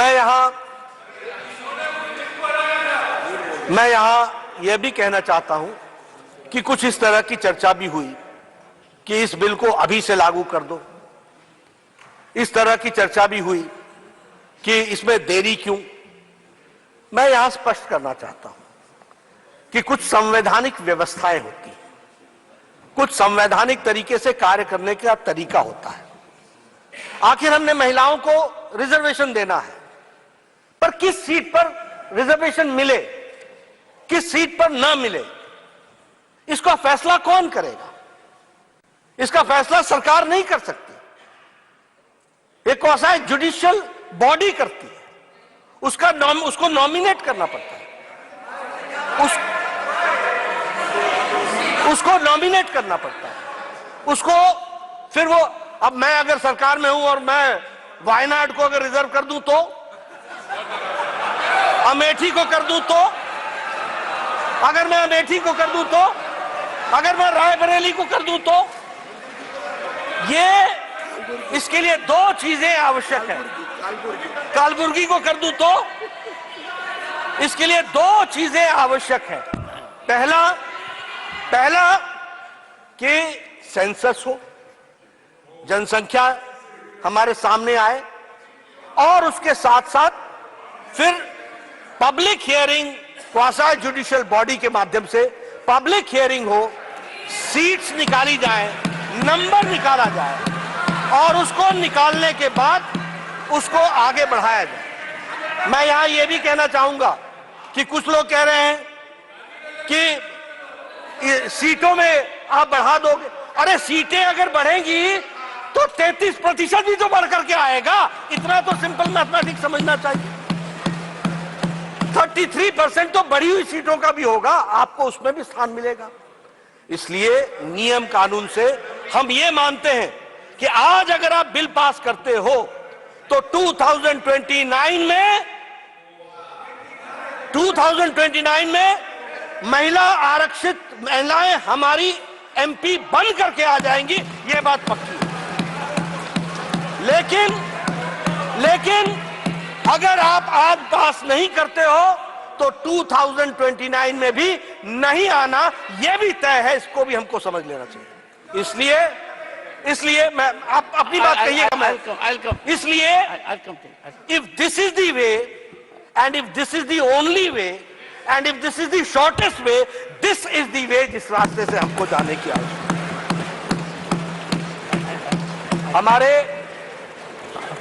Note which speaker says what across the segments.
Speaker 1: मैं यहां यह भी कहना चाहता हूं कि कुछ इस तरह की चर्चा भी हुई कि इस बिल को अभी से लागू कर दो। इस तरह की चर्चा भी हुई कि इसमें देरी क्यों। मैं यहां स्पष्ट करना चाहता हूं कि कुछ संवैधानिक व्यवस्थाएं होती हैं, कुछ संवैधानिक तरीके से कार्य करने का तरीका होता है। आखिर हमने महिलाओं को रिजर्वेशन देना है, पर किस सीट पर रिजर्वेशन मिले, किस सीट पर ना मिले, इसका फैसला कौन करेगा? इसका फैसला सरकार नहीं कर सकती, एक कौसा जुडिशियल बॉडी करती है। उसको नॉमिनेट करना पड़ता है, उसको नॉमिनेट करना पड़ता है, उसको फिर वो, अब मैं अगर सरकार में हूं और मैं वायनाड को अगर रिजर्व कर दूं तो, अमेठी को कर दूं तो, अगर मैं अमेठी को कर दूं तो, अगर मैं रायबरेली को कर दूं तो, ये इसके लिए दो चीजें आवश्यक है। कालबुर्गी को कर दूं तो इसके लिए दो चीजें आवश्यक है। पहला कि सेंसस हो, जनसंख्या हमारे सामने आए, और उसके साथ साथ फिर public hearing, quasi judicial body के माध्यम से पब्लिक हियरिंग हो, सीट्स निकाली जाए, नंबर निकाला जाए, और उसको निकालने के बाद उसको आगे बढ़ाया जाए। मैं यहां यह भी कहना चाहूंगा कि कुछ लोग कह रहे हैं कि सीटों में आप बढ़ा दोगे। अरे सीटें अगर बढ़ेंगी तो 33% भी तो बढ़ करके आएगा। इतना तो सिंपल मैथमेटिक्स समझना चाहिए। 33% तो बढ़ी हुई सीटों का भी होगा, आपको उसमें भी स्थान मिलेगा। इसलिए नियम कानून से हम ये मानते हैं कि आज अगर आप बिल पास करते हो तो 2029 में महिला आरक्षित महिलाएं हमारी एमपी बन करके आ जाएंगी, ये बात पक्की है। लेकिन अगर आप आज पास नहीं करते हो तो 2029 में भी नहीं आना, यह भी तय है। इसको भी हमको समझ लेना चाहिए। इसलिए मैं, आप अपनी बात कहिएगा, मैं इसलिए if this is the way and if this is the only way and if this is the shortest way, this is the way जिस रास्ते से हमको जाने की आवश्यकता है।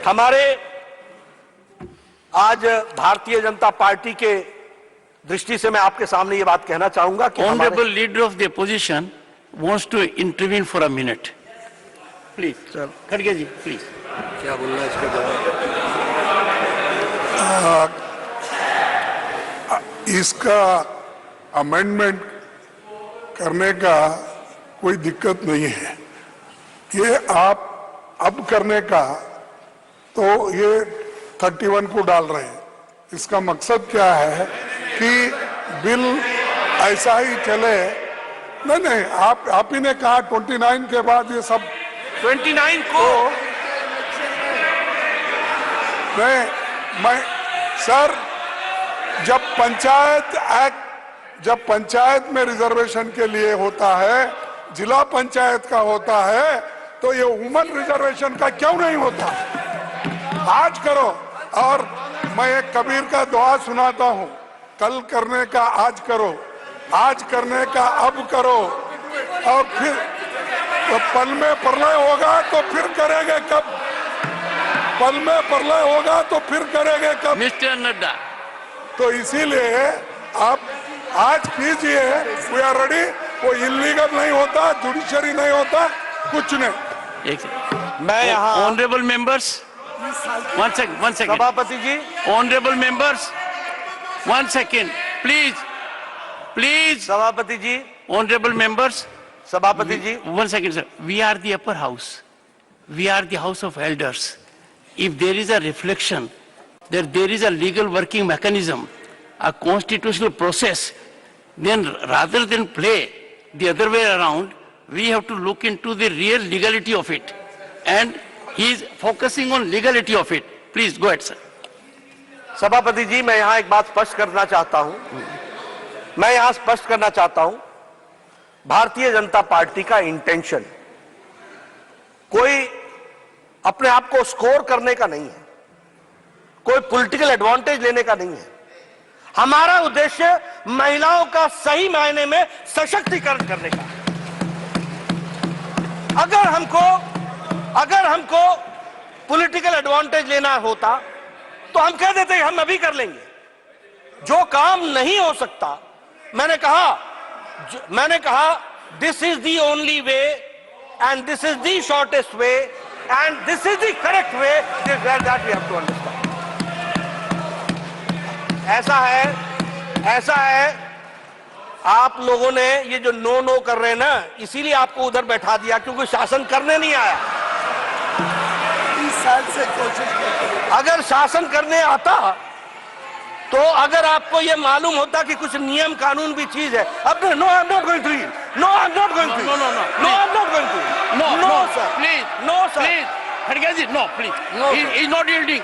Speaker 1: हमारे आज भारतीय जनता पार्टी के दृष्टि से मैं आपके सामने ये बात कहना चाहूंगा कि
Speaker 2: honourable leader of the opposition wants to intervene for a minute, please. Sir खड़गे जी, प्लीज।
Speaker 1: क्या बोलना है इसका जवाब?
Speaker 3: इसका अमेंडमेंट करने का कोई दिक्कत नहीं है। ये आप अब करने का तो ये 31 को डाल रहे हैं। इसका मकसद क्या है कि बिल ऐसा ही चले। नहीं, आप ही ने कहा 29 के बाद ये सब
Speaker 1: 29 को
Speaker 3: मैं सर, जब पंचायत में रिजर्वेशन के लिए होता है, जिला पंचायत का होता है, तो ये वुमन रिजर्वेशन का क्यों नहीं होता? आज करो। और मैं एक कबीर का दुआ सुनाता हूँ, कल करने का आज करो, आज करने का अब करो, और फिर तो पल में प्रलय होगा तो फिर करेंगे कब? पल में प्रलय होगा तो फिर करेंगे कब?
Speaker 2: मिस्टर नड्डा, तो
Speaker 3: इसीलिए आप आज कीजिए, वी आर रेडी। वो इलीगल नहीं होता, जुडिशरी नहीं होता, कुछ नहीं।
Speaker 1: मैं यहाँ
Speaker 2: ऑनरेबल मेंबर्स, वन सेकंड
Speaker 1: सभापति जी,
Speaker 2: honourable members, one second please
Speaker 1: सभापति जी,
Speaker 2: ऑनरेबल मेंबर्स,
Speaker 1: सभापति जी,
Speaker 2: one second, sir. We are the upper house. We are the house of elders. If there is a reflection that there is a legal working mechanism, a constitutional process, then rather than play the other way around, we have to look into the real legality of it. And he is focusing on legality of it. Please go ahead, sir.
Speaker 1: सभापति जी, मैं यहां एक बात स्पष्ट करना चाहता हूं। मैं यहां स्पष्ट करना चाहता हूं, भारतीय जनता पार्टी का इंटेंशन कोई अपने आप को स्कोर करने का नहीं है, कोई पॉलिटिकल एडवांटेज लेने का नहीं है। हमारा उद्देश्य महिलाओं का सही मायने में सशक्तिकरण करने का है। अगर हमको पॉलिटिकल एडवांटेज लेना होता तो हम कह देते हम अभी कर लेंगे। जो काम नहीं हो सकता, मैंने कहा this is the only way and this is the shortest way and this is the correct way that we have to understand. ऐसा है आप लोगों ने ये जो नो कर रहे हैं ना, इसीलिए आपको उधर बैठा दिया, क्योंकि शासन करने नहीं आया।
Speaker 4: 30 साल से कोशिश करते हैं।
Speaker 1: अगर शासन करने आता तो अगर आपको ये मालूम होता कि कुछ नियम कानून भी चीज है। अब no, I am not going to yield, no I am not going to, no I am not going to, no sir,
Speaker 2: please,
Speaker 1: no sir,
Speaker 2: please, खड़गे ji, no please, he is not yielding,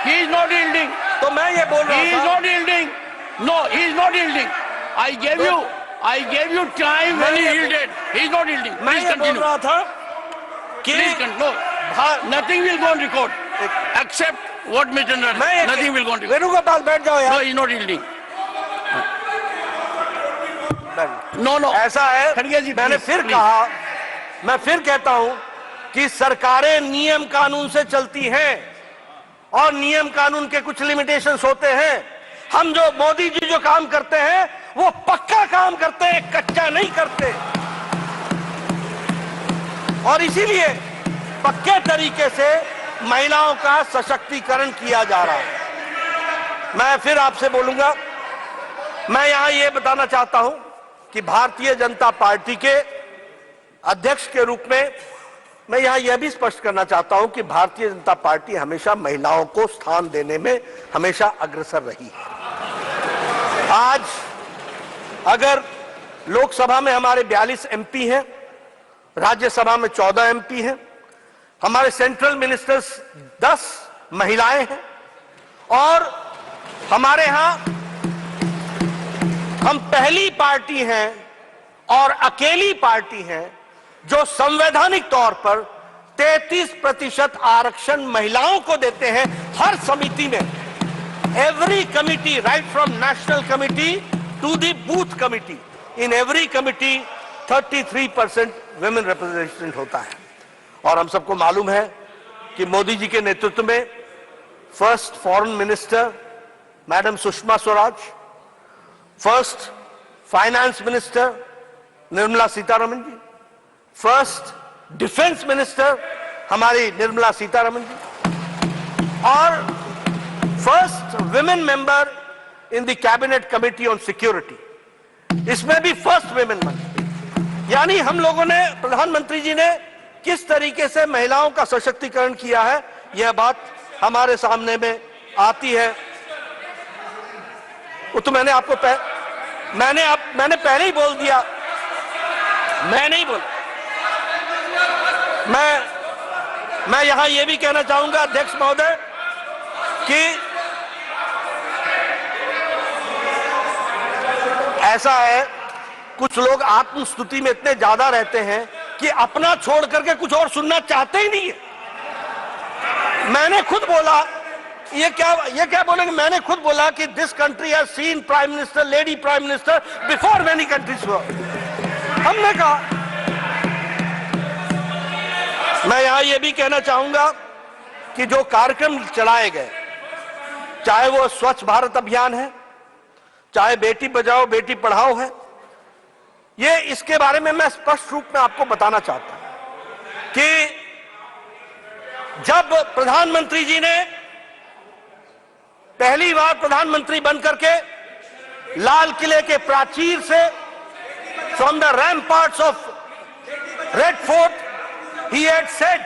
Speaker 2: he is not yielding,
Speaker 1: तो मैं ये बोल रहा
Speaker 2: he is
Speaker 1: था,
Speaker 2: not yielding, no, he is not yielding, I gave you time when he yielded, he is not yielding,
Speaker 1: मैं
Speaker 2: please
Speaker 1: ये बोल
Speaker 2: continue,
Speaker 1: रहा था कि
Speaker 2: please continue, no, nothing will go on record, except what Mr. Narendra, nothing will go on record,
Speaker 1: Venugopal बैठ जाओ
Speaker 2: no,
Speaker 1: यार।
Speaker 2: he is not yielding, no,
Speaker 1: ऐसा है,
Speaker 2: खड़गे जी,
Speaker 1: मैंने
Speaker 2: please,
Speaker 1: फिर
Speaker 2: please.
Speaker 1: कहा, मैं फिर कहता हूं कि सरकारें नियम कानून से चलती हैं और नियम कानून के कुछ लिमिटेशंस होते हैं। हम जो मोदी जी जो काम करते हैं वो पक्का काम करते हैं, कच्चा नहीं करते, और इसीलिए पक्के तरीके से महिलाओं का सशक्तिकरण किया जा रहा है। मैं फिर आपसे बोलूंगा, मैं यहां यह बताना चाहता हूं कि भारतीय जनता पार्टी के अध्यक्ष के रूप में मैं यहां यह भी स्पष्ट करना चाहता हूं कि भारतीय जनता पार्टी हमेशा महिलाओं को स्थान देने में हमेशा अग्रसर रही है। आज अगर लोकसभा में हमारे 42 एमपी हैं, राज्यसभा में 14 एमपी हैं, हमारे सेंट्रल मिनिस्टर्स 10 महिलाएं हैं, और हमारे यहां हम पहली पार्टी हैं और अकेली पार्टी हैं जो संवैधानिक तौर पर 33% आरक्षण महिलाओं को देते हैं हर समिति में। Every committee, right from national committee to the booth committee, in every committee 33% women representation होता है। और हम सबको मालूम है कि मोदी जी के नेतृत्व में first foreign minister madam Sushma Swaraj, first finance minister Nirmala Sitharaman ji, first defence minister हमारी निर्मला सीतारमण जी, और first women member in the cabinet committee on security, इसमें भी फर्स्ट विमेन मंत्री। यानी हम लोगों ने, प्रधानमंत्री जी ने किस तरीके से महिलाओं का सशक्तिकरण किया है, यह बात हमारे सामने में आती है। वो तो मैंने आपको मैंने पहले ही बोल दिया, मैं नहीं बोला। मैं यहां यह भी कहना चाहूंगा अध्यक्ष महोदय कि ऐसा है, कुछ लोग आत्मस्तुति में इतने ज्यादा रहते हैं कि अपना छोड़ करके कुछ और सुनना चाहते ही नहीं है। मैंने खुद बोला, ये क्या बोलेंगे, मैंने खुद बोला कि this country has seen prime minister, lady prime minister before many countries. हमने कहा, मैं यहां यह भी कहना चाहूंगा कि जो कार्यक्रम चलाए गए, चाहे वो स्वच्छ भारत अभियान है, चाहे बेटी बचाओ बेटी पढ़ाओ है, ये इसके बारे में मैं स्पष्ट रूप में आपको बताना चाहता हूं कि जब प्रधानमंत्री जी ने पहली बार प्रधानमंत्री बनकर के लाल किले के प्राचीर से, from the ramparts of Red Fort, he had said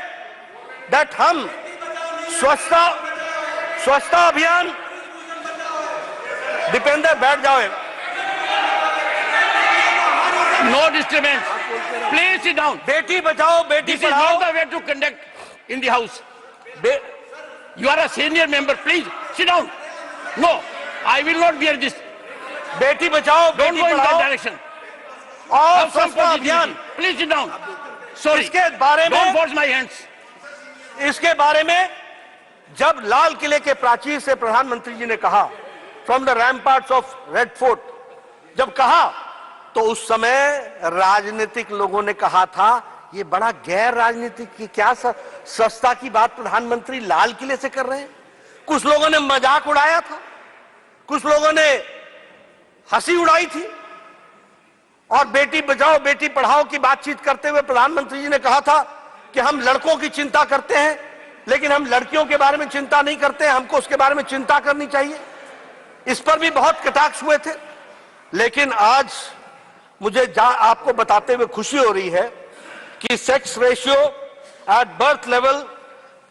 Speaker 1: that हम स्वच्छता अभियान, दीपेंद्र बैठ जाओ,
Speaker 2: no disturbance, please sit down,
Speaker 1: Beti Bachao Beti
Speaker 2: this is
Speaker 1: पढ़ाओ।
Speaker 2: not the way to conduct in the house, you are a senior member, please sit down, No, I will not bear this.
Speaker 1: Beti Bachao
Speaker 2: Don't
Speaker 1: बेटी
Speaker 2: go in that
Speaker 1: पढ़ाओ
Speaker 2: direction.
Speaker 1: और
Speaker 2: Have some
Speaker 1: स्वच्छता अभियान,
Speaker 2: positivity. Please sit down. Sorry.
Speaker 1: इसके बारे
Speaker 2: Don't
Speaker 1: में
Speaker 2: force my hands.
Speaker 1: इसके बारे में जब लाल किले के प्राचीर से प्रधानमंत्री जी ने कहा, from the ramparts of Red Fort, जब कहा तो उस समय राजनीतिक लोगों ने कहा था ये बड़ा गैर राजनीतिक की क्या सस्ता की बात प्रधानमंत्री लाल किले से कर रहे हैं। कुछ लोगों ने मजाक उड़ाया था, कुछ लोगों ने हंसी उड़ाई थी, और बेटी बचाओ बेटी पढ़ाओ की बातचीत करते हुए प्रधानमंत्री जी ने कहा था कि हम लड़कों की चिंता करते हैं लेकिन हम लड़कियों के बारे में चिंता नहीं करते हैं, हमको उसके बारे में चिंता करनी चाहिए। इस पर भी बहुत कटाक्ष हुए थे। लेकिन आज मुझे आपको बताते हुए खुशी हो रही है कि sex ratio at birth level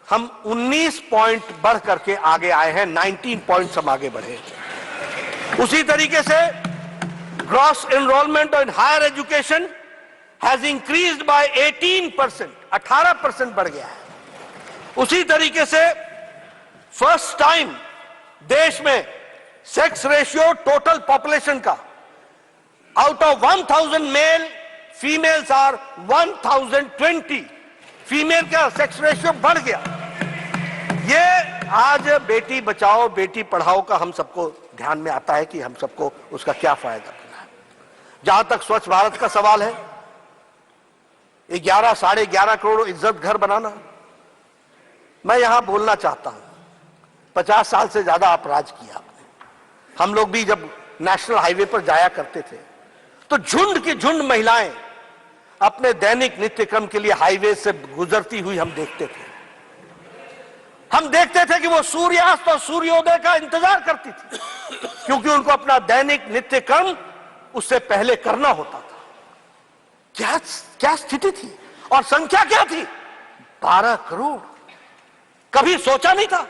Speaker 1: हम 19 पॉइंट बढ़ करके आगे आए हैं, 19 पॉइंट्स हम आगे बढ़े। उसी तरीके से gross enrolment in higher education has increased by 18%, 18% बढ़ गया है। उसी तरीके से फर्स्ट टाइम देश में सेक्स रेशियो टोटल पॉपुलेशन का out of 1000 male females are 1020 female का सेक्स रेशियो बढ़ गया। ये आज बेटी बचाओ बेटी पढ़ाओ का हम सबको ध्यान में आता है कि हम सबको उसका क्या फायदा मिला है। जहां तक स्वच्छ भारत का सवाल है, 11 साढ़े 11 करोड़ इज्जत घर बनाना, मैं यहां बोलना चाहता हूं 50 साल से ज्यादा आप राज किया आपने। हम लोग भी जब नेशनल हाईवे पर जाया करते थे तो झुंड की झुंड महिलाएं अपने दैनिक नित्य क्रम के लिए हाईवे से गुजरती हुई हम देखते थे। हम देखते थे कि वो सूर्यास्त और सूर्योदय का इंतजार करती थी क्योंकि उनको अपना दैनिक नित्य कर्म उससे पहले करना होता था। क्या स्थिति थी और संख्या क्या थी? 12 करोड़। कभी सोचा नहीं था,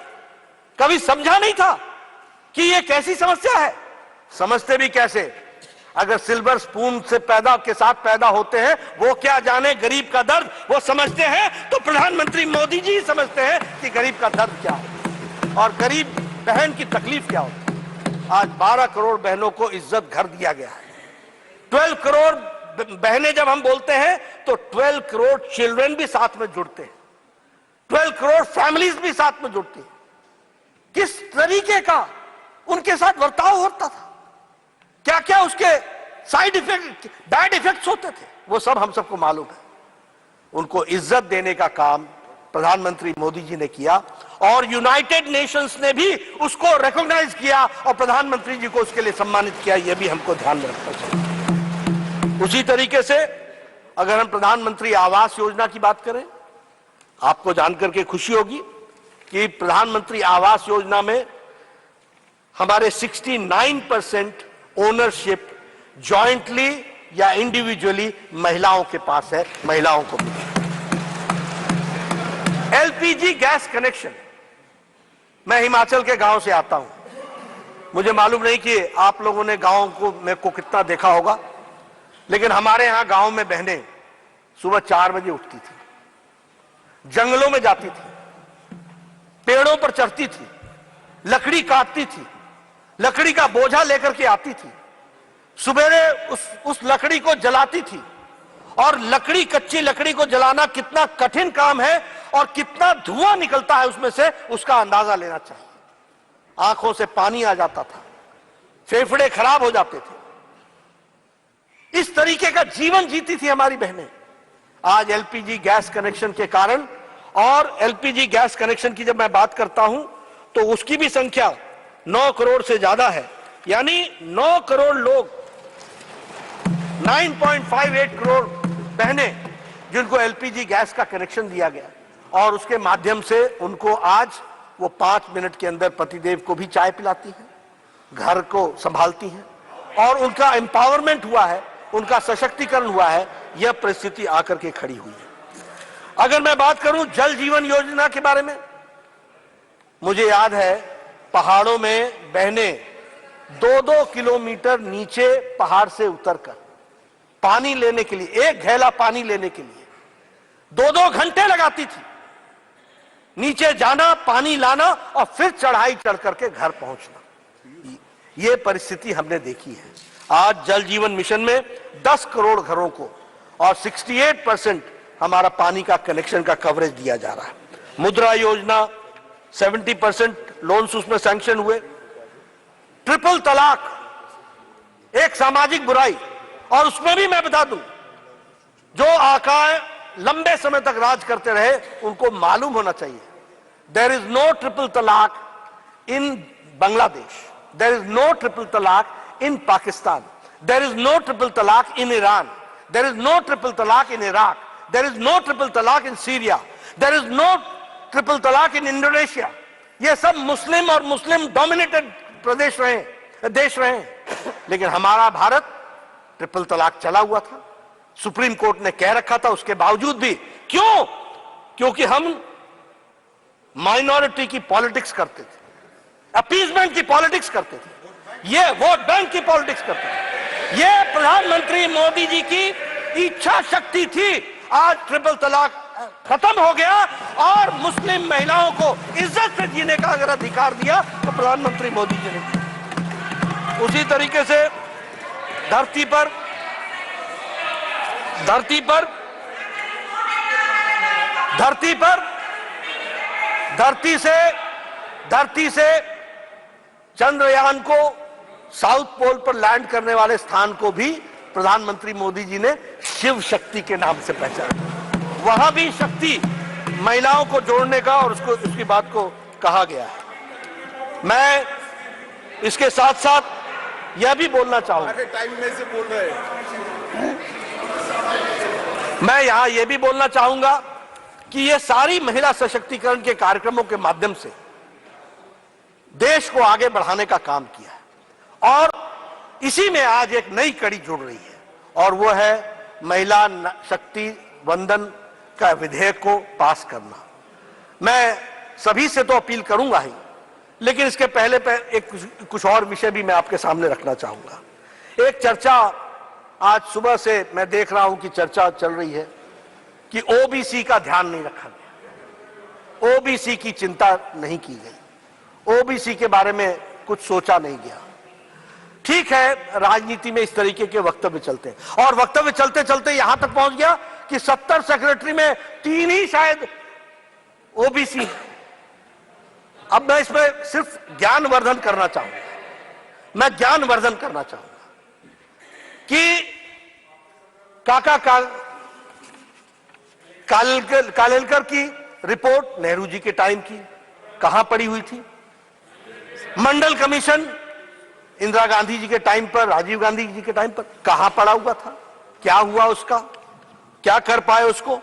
Speaker 1: कभी समझा नहीं था कि ये कैसी समस्या है। समझते भी कैसे? अगर सिल्वर स्पून से के साथ पैदा होते हैं, वो क्या जाने गरीब का दर्द, वो समझते हैं तो प्रधानमंत्री मोदी जी समझते हैं कि गरीब का दर्द क्या है और गरीब बहन की तकलीफ क्या होती है। आज 12 करोड़ बहनों को इज्जत घर दिया गया है। 12 करोड़ बहनें जब हम बोलते हैं तो 12 करोड़ चिल्ड्रन भी साथ में जुड़ते हैं, 12 करोड़ फैमिलीज भी साथ में जुड़ती हैं। किस तरीके का उनके साथ बर्ताव होता था, क्या क्या उसके साइड इफेक्ट बैड इफेक्ट्स होते थे, वो सब हम सबको मालूम है। उनको इज्जत देने का काम प्रधानमंत्री मोदी जी ने किया और यूनाइटेड नेशंस ने भी उसको रिकॉग्नाइज किया और प्रधानमंत्री जी को उसके लिए सम्मानित किया। यह भी हमको ध्यान में रखना चाहिए। उसी तरीके से अगर हम प्रधानमंत्री आवास योजना की बात करें, आपको जानकर के खुशी होगी कि प्रधानमंत्री आवास योजना में हमारे 69% ओनरशिप जॉइंटली या इंडिविजुअली महिलाओं के पास है, महिलाओं को मिला। एलपीजी गैस कनेक्शन, मैं हिमाचल के गांव से आता हूं, मुझे मालूम नहीं कि आप लोगों ने गांव को कितना देखा होगा, लेकिन हमारे यहां गांव में बहनें सुबह 4 बजे उठती थी, जंगलों में जाती थी, पेड़ों पर चढ़ती थी, लकड़ी काटती थी, लकड़ी का बोझा लेकर के आती थी, सुबेरे उस लकड़ी को जलाती थी। और लकड़ी, कच्ची लकड़ी को जलाना कितना कठिन काम है और कितना धुआं निकलता है उसमें से, उसका अंदाजा लेना चाहिए। आंखों से पानी आ जाता था, फेफड़े खराब हो जाते थे। इस तरीके का जीवन जीती थी हमारी बहनें। आज एलपीजी गैस कनेक्शन के कारण, और एलपीजी गैस कनेक्शन की जब मैं बात करता हूं तो उसकी भी संख्या 9 करोड़ से ज्यादा है, यानी 9 करोड़ लोग, 9.58 करोड़ बहनें जिनको एलपीजी गैस का कनेक्शन दिया गया और उसके माध्यम से उनको आज वो 5 मिनट के अंदर पतिदेव को भी चाय पिलाती हैं, घर को संभालती हैं और उनका एम्पावरमेंट हुआ है, उनका सशक्तिकरण हुआ है। यह परिस्थिति आकर के खड़ी हुई है। अगर मैं बात करूं जल जीवन योजना के बारे में, मुझे याद है पहाड़ों में बहनें 2-2 किलोमीटर नीचे पहाड़ से उतरकर पानी लेने के लिए, एक घैला पानी लेने के लिए 2-2 घंटे लगाती थी। नीचे जाना, पानी लाना और फिर चढ़ाई चढ़ करके घर पहुंचना। ये परिस्थिति हमने देखी है। आज जल जीवन मिशन में 10 करोड़ घरों को और 68% हमारा पानी का कनेक्शन का कवरेज दिया जा रहा है। मुद्रा योजना 70% लोन्स उसमें सैंक्शन हुए। ट्रिपल तलाक एक सामाजिक बुराई, और उसमें भी मैं बता दूं, जो आकाएं लंबे समय तक राज करते रहे उनको मालूम होना चाहिए, there is no triple talaq in Bangladesh, there is no triple talaq in Pakistan, there is no triple talaq in Iran, there is no triple talaq in Iraq, there is no triple talaq in Syria, there is no triple talaq in Indonesia. ये सब मुस्लिम और Muslim dominated देश रहे, लेकिन हमारा Bharat triple तलाक चला हुआ था। सुप्रीम कोर्ट ने कह रखा था, उसके बावजूद भी क्यों? क्योंकि हम माइनॉरिटी की पॉलिटिक्स करते थे, अपीजमेंट की पॉलिटिक्स करते थे, ये वोट बैंक की पॉलिटिक्स करते थे। ये प्रधानमंत्री मोदी जी की इच्छा शक्ति थी। आज ट्रिपल तलाक खत्म हो गया और मुस्लिम महिलाओं को इज्जत से जीने का अगर अधिकार दिया तो प्रधानमंत्री मोदी जी ने दिया। उसी तरीके से धरती से चंद्रयान को साउथ पोल पर लैंड करने वाले स्थान को भी प्रधानमंत्री मोदी जी ने शिव शक्ति के नाम से पहचाना। वहां भी शक्ति महिलाओं को जोड़ने का और उसकी बात को कहा गया है। मैं इसके साथ साथ यह भी बोलना चाहूंगा,
Speaker 4: टाइम में से बोल रहे हैं।
Speaker 1: मैं यहां यह भी बोलना चाहूंगा कि ये सारी महिला सशक्तिकरण के कार्यक्रमों के माध्यम से देश को आगे बढ़ाने का काम किया है, और इसी में आज एक नई कड़ी जुड़ रही है, और वो है महिला शक्ति वंदन का विधेयक को पास करना। मैं सभी से तो अपील करूंगा ही, लेकिन इसके पहले कुछ और विषय भी मैं आपके सामने रखना चाहूंगा। एक चर्चा आज सुबह से मैं देख रहा हूं कि चर्चा चल रही है कि ओबीसी का ध्यान नहीं रखा गया, ओबीसी की चिंता नहीं की गई, ओबीसी के बारे में कुछ सोचा नहीं गया। ठीक है, राजनीति में इस तरीके के वक्तव्य चलते हैं, और वक्तव्य चलते चलते यहां तक पहुंच गया कि 70 सेक्रेटरी में 3 ही शायद ओबीसी। अब मैं इसमें सिर्फ ज्ञानवर्धन करना चाहूंगा, मैं ज्ञानवर्धन करना चाहूंगा कि कालेलकर की रिपोर्ट नेहरू जी के टाइम की कहां पड़ी हुई थी? मंडल कमीशन इंदिरा गांधी जी के टाइम पर, राजीव गांधी जी के टाइम पर कहां पड़ा हुआ था? क्या हुआ उसका? क्या कर पाए उसको?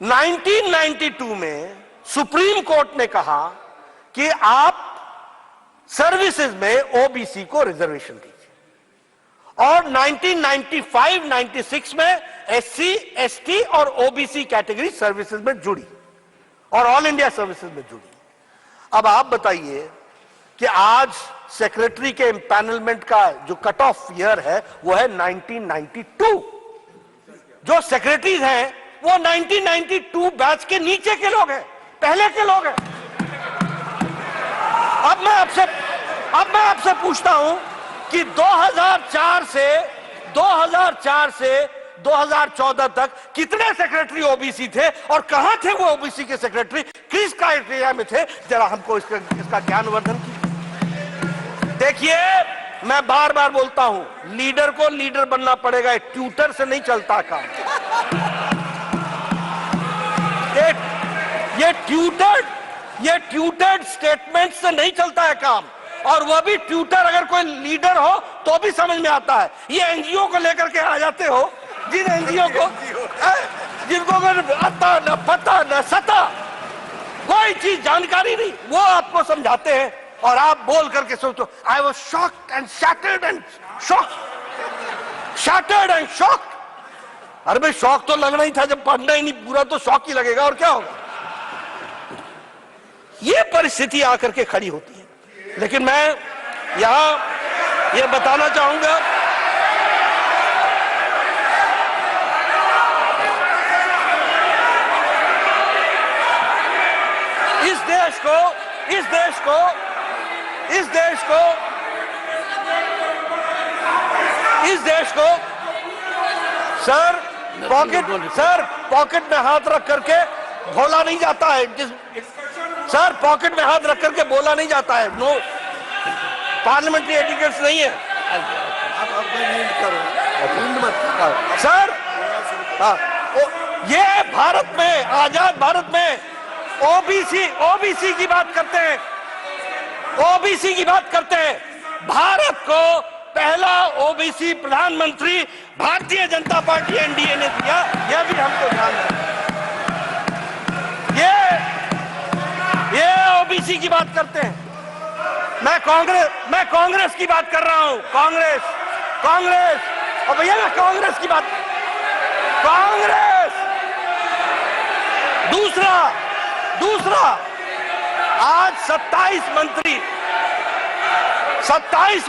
Speaker 1: 1992 में सुप्रीम कोर्ट ने कहा कि आप सर्विसेज में ओबीसी को रिजर्वेशन दीजिए, और 1995-96 में एससी, एसटी और ओबीसी कैटेगरी सर्विसेज में जुड़ी और ऑल इंडिया सर्विसेज में जुड़ी। अब आप बताइए कि आज सेक्रेटरी के एम्पैनलमेंट का जो कट ऑफ ईयर है वो है 1992। जो सेक्रेटरीज हैं वो 1992 बैच के नीचे के लोग हैं, पहले के लोग हैं। अब मैं आपसे पूछता हूं कि 2004 से 2014 तक कितने सेक्रेटरी ओबीसी थे और कहां थे वो ओबीसी के सेक्रेटरी, किस क्राइटेरिया में थे? जरा हमको इसका ज्ञानवर्धन कीजिए। देखिए, मैं बार बार बोलता हूं, लीडर को लीडर बनना पड़ेगा, ट्यूटर से नहीं चलता काम। ये ट्यूटर्ड स्टेटमेंट से नहीं चलता है काम, और वह भी ट्यूटर अगर कोई लीडर हो तो भी समझ में आता है। ये एनजीओ को लेकर के आ जाते हो, जिन एनजीओ को जिनको आता न पता न सता, कोई चीज जानकारी नहीं, वो आपको समझाते हैं और आप बोल करके सोचो I was shocked and shattered and shocked. अरे भाई, शौक तो लगना ही था, जब पढ़ना ही नहीं पूरा तो शौक ही लगेगा, और क्या होगा? ये परिस्थिति आकर के खड़ी होती है। लेकिन मैं यहां ये बताना चाहूंगा, सर पॉकेट में हाथ रख करके बोला नहीं जाता है। सर पॉकेट में हाथ रख करके बोला नहीं जाता है। नो पार्लियामेंट्री एटिकेट्स नहीं है। सर ये भारत में, आजाद भारत में ओबीसी की बात करते हैं, ओबीसी की बात करते हैं। भारत को पहला ओबीसी प्रधानमंत्री भारतीय जनता पार्टी एनडीए ने दिया, यह भी हमको ध्यान रखना। ये ओबीसी की बात करते हैं। मैं कांग्रेस की बात कर रहा हूं। कांग्रेस और भैया मैं कांग्रेस की बात, कांग्रेस। दूसरा आज 27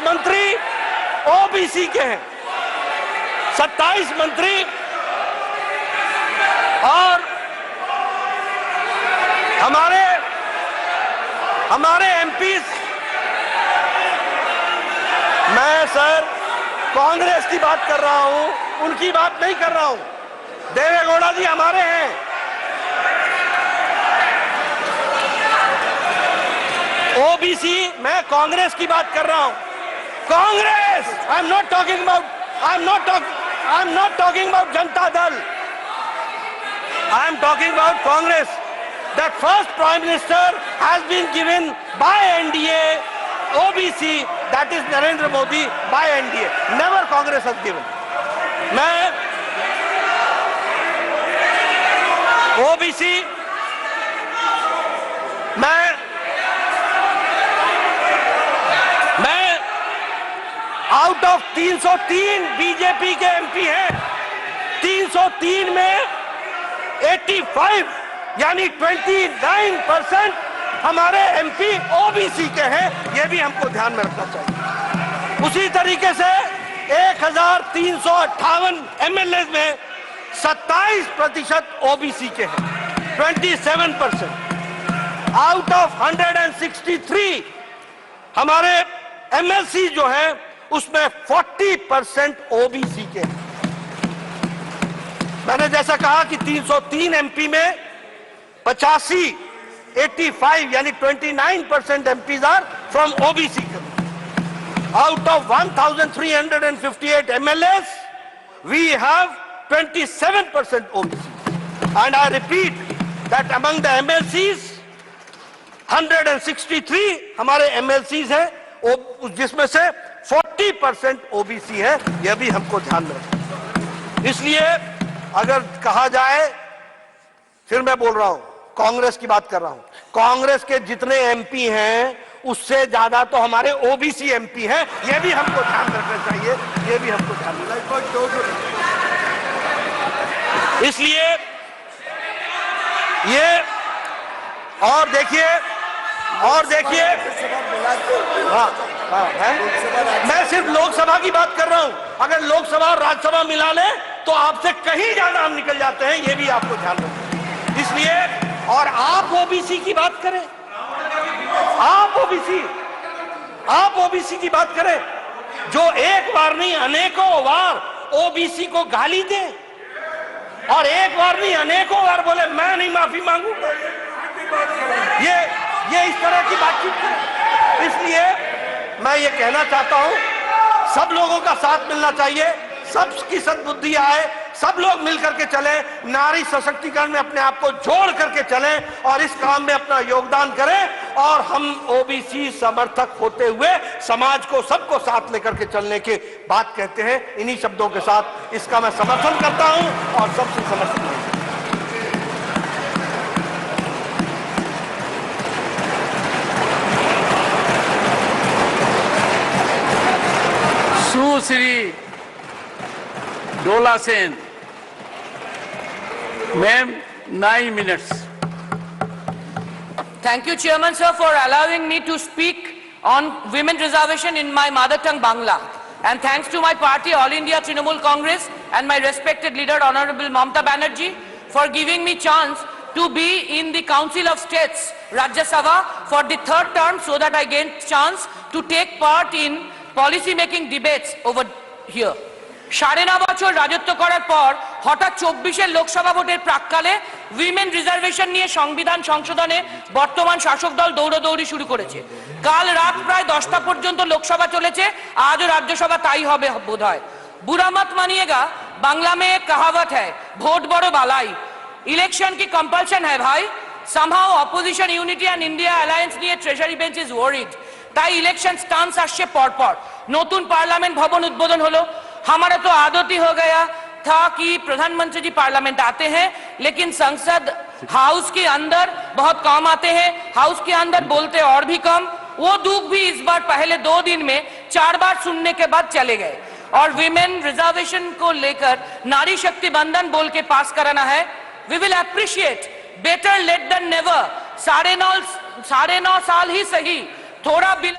Speaker 1: मंत्री ओबीसी के हैं। 27 मंत्री और हमारे एमपीज। मैं सर कांग्रेस की बात कर रहा हूं, उनकी बात नहीं कर रहा हूं। देवेगौड़ा जी हमारे हैं। ओबीसी, मैं कांग्रेस की बात कर रहा हूं। कांग्रेस, आई am not talking about Janata Dal. I am talking about Congress. That first Prime Minister has been given by NDA OBC, that is Narendra Modi by NDA. Never Congress has given. मैं OBC, मैं आउट ऑफ 303 बीजेपी के MP हैं। 303 में 85 यानी 29% हमारे MP OBC के हैं। यह भी हमको ध्यान में रखना चाहिए। उसी तरीके से 1358 एमएलए में 27% ओबीसी के हैं, 27%। आउट ऑफ 163 हमारे एमएलसी जो हैं उसमें 40% ओबीसी के हैं। मैंने जैसा कहा कि 303 एमपी में 85 यानी 29% MPs are from OBC. Out of 1358 MLAs we have 27% OBC. And I repeat that among the MLCs 163 हमारे एमएलसीज हैं, जिसमें से 40% ओबीसी है। यह भी हमको ध्यान में रखना। इसलिए अगर कहा जाए, फिर मैं बोल रहा हूं, कांग्रेस की बात कर रहा हूं। कांग्रेस के जितने एमपी हैं उससे ज्यादा तो हमारे ओबीसी एमपी हैं। यह भी हमको ध्यान रखना चाहिए। यह भी हमको ध्यान रखना चाहिए। इसलिए ये और देखिए मैं सिर्फ लोकसभा की बात कर रहा हूं। अगर लोकसभा और राज्यसभा मिला ले तो आपसे कहीं ज्यादा हम निकल जाते हैं। यह भी आपको ध्यान रखना। इसलिए और आप ओबीसी की बात करें, आप ओबीसी की बात करें जो एक बार नहीं अनेकों बार ओबीसी को गाली दे और एक बार नहीं अनेकों बार बोले मैं नहीं माफी मांगूंगा। ये इस तरह की बातचीत है। इसलिए मैं ये कहना चाहता हूं, सब लोगों का साथ मिलना चाहिए, सबकी सद्बुद्धि आए, सब लोग मिलकर के चलें, नारी सशक्तिकरण में अपने आप को जोड़ करके चलें और इस काम में अपना योगदान करें। और हम ओबीसी समर्थक होते हुए समाज को, सबको साथ लेकर के चलने की बात कहते हैं। इन्हीं शब्दों के साथ इसका मैं समर्थन करता हूं और सबसे समर्थन करता हूं।
Speaker 2: सुश्री Dola Sen, ma'am 9 minutes.
Speaker 5: Thank you, Chairman, sir, for allowing me to speak on women reservation in my mother tongue, Bangla. And thanks to my party, All India Trinamool Congress, and my respected leader, Honorable Mamata Banerjee, for giving me chance to be in the Council of States Rajya Sabha for the third term so that I gain chance to take part in policy making debates over here. 9.5 বছর রাজত্ব করার পর হঠাৎ 24-এর লোকসভা ভোটের প্রাক্কালে women reservation নিয়ে সংবিধান সংশোধনে বর্তমান শাসক দল দৌড়াদৌড়ি শুরু করেছে। কাল রাত প্রায় 10টা পর্যন্ত লোকসভা চলেছে, আজও রাজ্যসভা তাই হবে বোধহয়। बुरा मत मानिएगा, बांग्ला में एक कहावत है, वोट बड़ो बालाई। इलेक्शन की कंपल्शन है भाई। somehow opposition unity and India alliance নিয়ে treasury bench is worried। তাই ইলেকশন স্টান্স আসছে পরপর। নতুন পার্লামেন্ট ভবন উদ্বোধন হলো। हमारा तो आदत ही हो गया था कि प्रधानमंत्री जी पार्लियामेंट आते हैं, लेकिन संसद हाउस के अंदर बहुत कम आते हैं, हाउस के अंदर बोलते और भी कम। वो दुख भी इस बार पहले 2 दिन में 4 बार सुनने के बाद चले गए। और विमेन रिजर्वेशन को लेकर नारी शक्ति बंधन बोल के पास कराना है। We will appreciate, better late than never. 9.5 साल ही सही, थोड़ा बिल